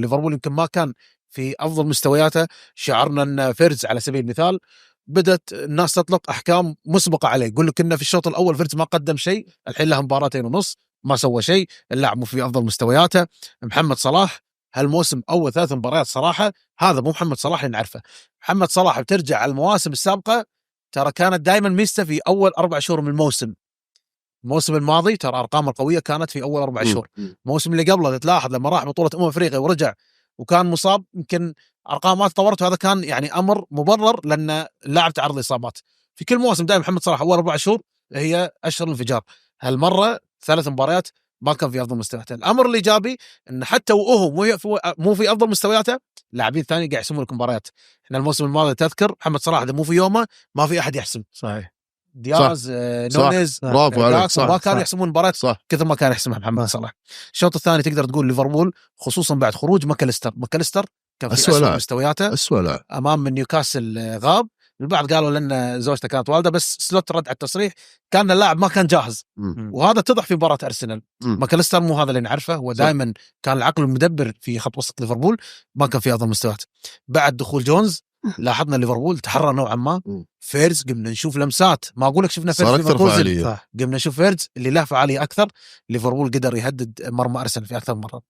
ليفربول يمكن ما كان في افضل مستوياته، شعرنا ان فيرتز على سبيل المثال بدت الناس تطلق احكام مسبقه عليه، يقول لك انه في الشوط الاول فيرتز ما قدم شيء، الحين له مباراتين ونص ما سوى شيء، اللاعب مو في افضل مستوياته. محمد صلاح هالموسم اول 3 مباريات صراحه هذا مو محمد صلاح اللي نعرفه. محمد صلاح بترجع على المواسم السابقه ترى كانت دائما ميزته في اول 4 شهور من الموسم. الموسم الماضي ترى ارقامه القويه كانت في اول 4 شهور. الموسم اللي قبله تلاحظ لما راح بطوله افريقيا ورجع وكان مصاب يمكن ارقام ما تطورت، وهذا كان يعني امر مبرر لان اللاعب تعرض لاصابات. في كل موسم دائما محمد صلاح اول 4 شهور هي اشهر الانفجار. هالمره 3 مباريات ما كان في افضل مستوياته. الامر الايجابي ان حتى وهو مو في افضل مستوياته، لاعبين ثاني قاعد يحسمون لك مباريات. احنا الموسم الماضي تذكر محمد صلاح اذا مو في يومه ما في احد يحسم. صحيح. دياز نونيز برافو عليك. ما كانوا يحسمون مباريات كثر ما كان يحسمها محمد صلاح. الشوط الثاني تقدر تقول ليفربول خصوصا بعد خروج ماكاليستر كان في أسوأ مستوياته امام نيوكاسل غاب. البعض قالوا لان زوجته كانت والده، بس سلوت رد على التصريح كان اللاعب ما كان جاهز. وهذا اتضح في مباراه ارسنال. ماكاليستر مو هذا اللي نعرفه، هو دائما كان العقل المدبر في خط وسط ليفربول، ما كان في افضل مستويات. بعد دخول جونز لاحظنا ليفربول تحرر نوعا ما. فيرز قمنا نشوف لمسات، ما اقول لك شفنا فيرز قمنا نشوف فيرز اللي له فعاليه اكثر. ليفربول قدر يهدد مرمى ارسنال في اكثر مره.